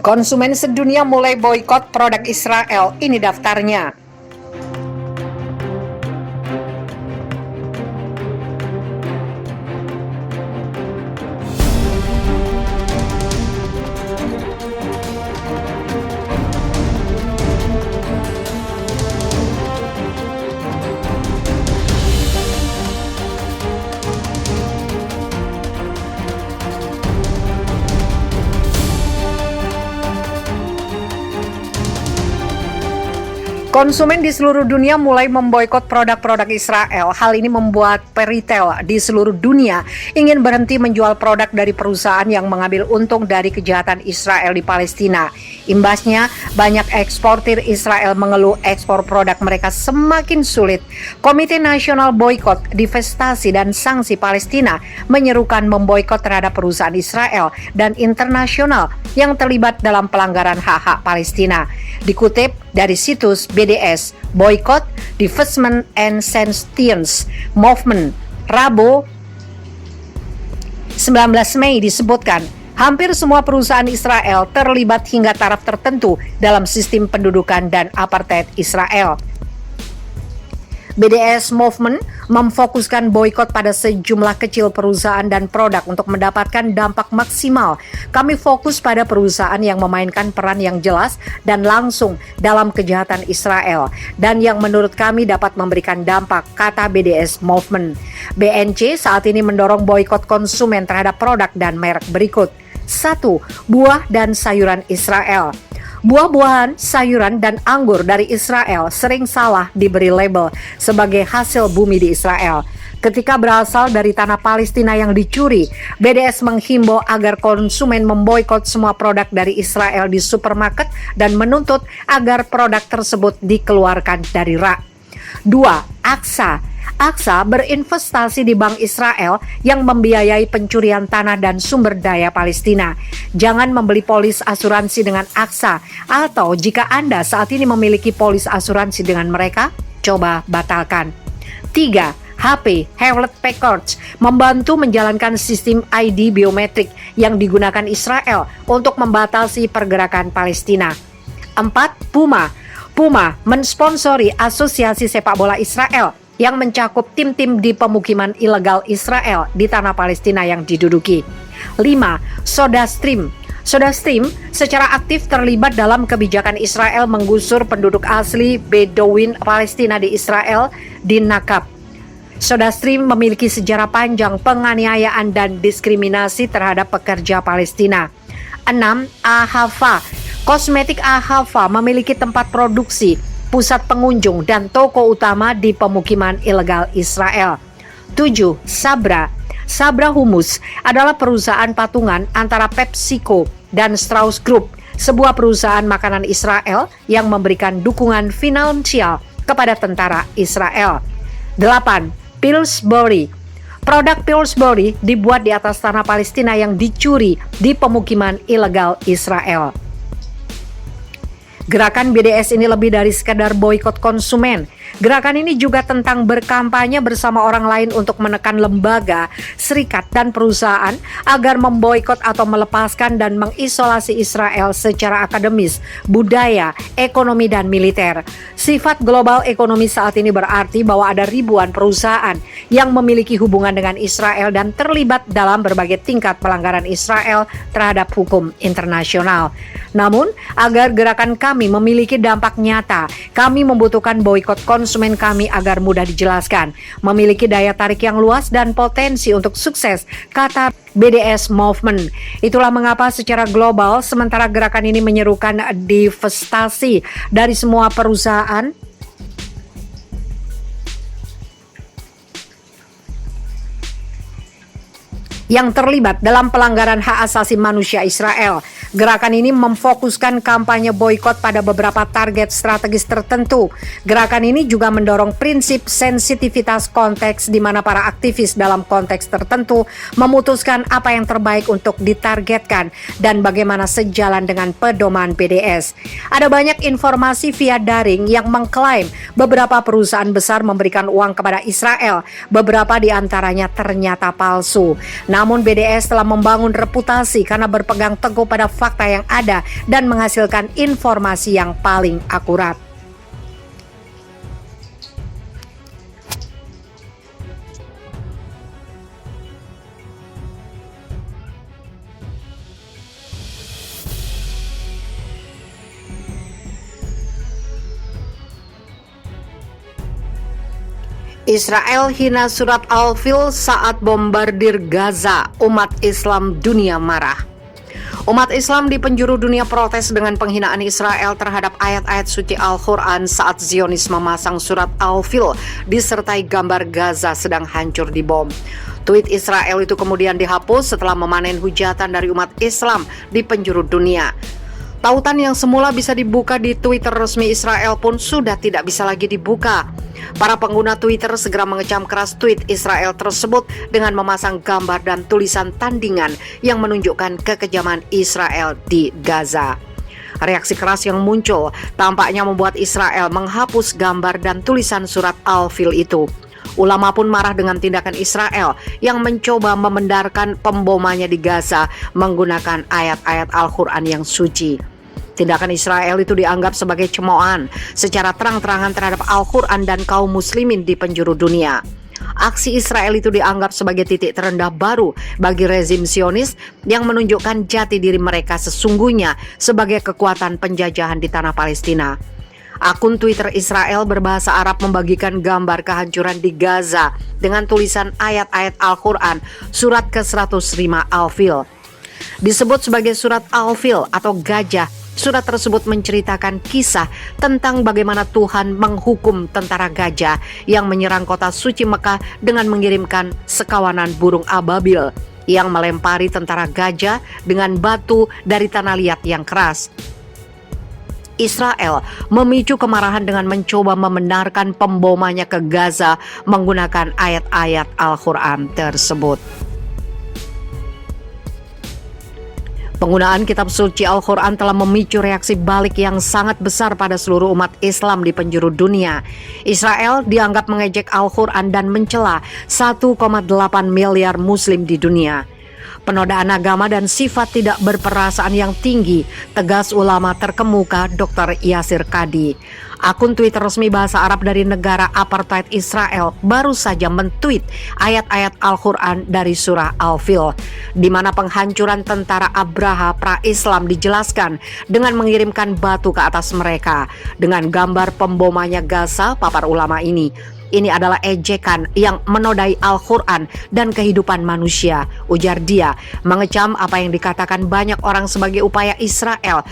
Konsumen sedunia mulai boikot produk Israel, ini daftarnya. Konsumen di seluruh dunia mulai memboikot produk-produk Israel. Hal ini membuat peritel di seluruh dunia ingin berhenti menjual produk dari perusahaan yang mengambil untung dari kejahatan Israel di Palestina. Imbasnya, banyak eksportir Israel mengeluh ekspor produk mereka semakin sulit. Komite Nasional Boikot, Divestasi, dan Sanksi Palestina menyerukan memboikot terhadap perusahaan Israel dan internasional yang terlibat dalam pelanggaran hak-hak Palestina. Dikutip dari situs BDS, Boycott, Divestment and Sanctions Movement, Rabu 19 Mei disebutkan, hampir semua perusahaan Israel terlibat hingga taraf tertentu dalam sistem pendudukan dan apartheid Israel. BDS Movement memfokuskan boikot pada sejumlah kecil perusahaan dan produk untuk mendapatkan dampak maksimal. Kami fokus pada perusahaan yang memainkan peran yang jelas dan langsung dalam kejahatan Israel dan yang menurut kami dapat memberikan dampak, kata BDS Movement. BNC saat ini mendorong boikot konsumen terhadap produk dan merek berikut. 1. Buah dan sayuran Israel. Buah-buahan, sayuran, dan anggur dari Israel sering salah diberi label sebagai hasil bumi di Israel. Ketika berasal dari tanah Palestina yang dicuri, BDS menghimbau agar konsumen memboikot semua produk dari Israel di supermarket dan menuntut agar produk tersebut dikeluarkan dari rak. 2. Aqsa. Aqsa berinvestasi di Bank Israel yang membiayai pencurian tanah dan sumber daya Palestina. Jangan membeli polis asuransi dengan Aqsa, atau jika Anda saat ini memiliki polis asuransi dengan mereka, coba batalkan. 3. HP Hewlett Packard membantu menjalankan sistem ID biometrik yang digunakan Israel untuk membatasi pergerakan Palestina. 4. Puma mensponsori Asosiasi Sepak Bola Israel yang mencakup tim-tim di pemukiman ilegal Israel di tanah Palestina yang diduduki. 5. SodaStream secara aktif terlibat dalam kebijakan Israel menggusur penduduk asli Bedouin Palestina di Israel di Nakab. SodaStream memiliki sejarah panjang penganiayaan dan diskriminasi terhadap pekerja Palestina. 6. Ahava. Kosmetik Ahava memiliki tempat produksi, pusat pengunjung, dan toko utama di pemukiman ilegal Israel. 7. Sabra Hummus adalah perusahaan patungan antara PepsiCo dan Strauss Group, sebuah perusahaan makanan Israel yang memberikan dukungan finansial kepada tentara Israel. 8. Pillsbury. Produk Pillsbury dibuat di atas tanah Palestina yang dicuri di pemukiman ilegal Israel. Gerakan BDS ini lebih dari sekadar boikot konsumen. Gerakan ini juga tentang berkampanye bersama orang lain untuk menekan lembaga, serikat, dan perusahaan agar memboikot atau melepaskan dan mengisolasi Israel secara akademis, budaya, ekonomi, dan militer. Sifat global ekonomi saat ini berarti bahwa ada ribuan perusahaan yang memiliki hubungan dengan Israel dan terlibat dalam berbagai tingkat pelanggaran Israel terhadap hukum internasional. Namun, agar gerakan kami memiliki dampak nyata, kami membutuhkan boikot konsumen kami agar mudah dijelaskan, memiliki daya tarik yang luas dan potensi untuk sukses, kata BDS Movement. Itulah mengapa secara global, sementara gerakan ini menyerukan divestasi dari semua perusahaan yang terlibat dalam pelanggaran hak asasi manusia Israel. Gerakan ini memfokuskan kampanye boikot pada beberapa target strategis tertentu. Gerakan ini juga mendorong prinsip sensitivitas konteks di mana para aktivis dalam konteks tertentu memutuskan apa yang terbaik untuk ditargetkan dan bagaimana sejalan dengan pedoman BDS. Ada banyak informasi via daring yang mengklaim beberapa perusahaan besar memberikan uang kepada Israel. Beberapa di antaranya ternyata palsu. Namun BDS telah membangun reputasi karena berpegang teguh pada fakta yang ada dan menghasilkan informasi yang paling akurat. Israel hina surat Al-Fil saat bombardir Gaza. Umat Islam dunia marah. Umat Islam di penjuru dunia protes dengan penghinaan Israel terhadap ayat-ayat suci Al-Quran saat Zionis memasang surat Al-Fil disertai gambar Gaza sedang hancur dibom. Tweet Israel itu kemudian dihapus setelah memanen hujatan dari umat Islam di penjuru dunia. Tautan yang semula bisa dibuka di Twitter resmi Israel pun sudah tidak bisa lagi dibuka. Para pengguna Twitter segera mengecam keras tweet Israel tersebut dengan memasang gambar dan tulisan tandingan yang menunjukkan kekejaman Israel di Gaza. Reaksi keras yang muncul tampaknya membuat Israel menghapus gambar dan tulisan surat Al-Fil itu. Ulama pun marah dengan tindakan Israel yang mencoba membenarkan pembomannya di Gaza menggunakan ayat-ayat Al-Quran yang suci. Tindakan Israel itu dianggap sebagai cemoohan secara terang-terangan terhadap Al-Quran dan kaum muslimin di penjuru dunia. Aksi Israel itu dianggap sebagai titik terendah baru bagi rezim Zionis yang menunjukkan jati diri mereka sesungguhnya sebagai kekuatan penjajahan di tanah Palestina. Akun Twitter Israel berbahasa Arab membagikan gambar kehancuran di Gaza dengan tulisan ayat-ayat Al-Quran surat ke-105 Al-Fil. Disebut sebagai surat Al-Fil atau gajah, surat tersebut menceritakan kisah tentang bagaimana Tuhan menghukum tentara gajah yang menyerang kota suci Mekah dengan mengirimkan sekawanan burung ababil yang melempari tentara gajah dengan batu dari tanah liat yang keras. Israel memicu kemarahan dengan mencoba membenarkan pembomannya ke Gaza menggunakan ayat-ayat Al-Quran tersebut. Penggunaan kitab suci Al-Quran telah memicu reaksi balik yang sangat besar pada seluruh umat Islam di penjuru dunia. Israel dianggap mengejek Al-Quran dan mencela 1,8 miliar muslim di dunia. Penodaan agama dan sifat tidak berperasaan yang tinggi, tegas ulama terkemuka Dr. Yasir Qadhi. Akun Twitter resmi bahasa Arab dari negara apartheid Israel baru saja mentweet ayat-ayat Al-Quran dari surah Al-Fil, di mana penghancuran tentara Abraha pra-Islam dijelaskan dengan mengirimkan batu ke atas mereka. Dengan gambar pembomannya Gaza, papar ulama ini. Ini adalah ejekan yang menodai Al-Quran dan kehidupan manusia, ujar dia, mengecam apa yang dikatakan banyak orang sebagai upaya Israel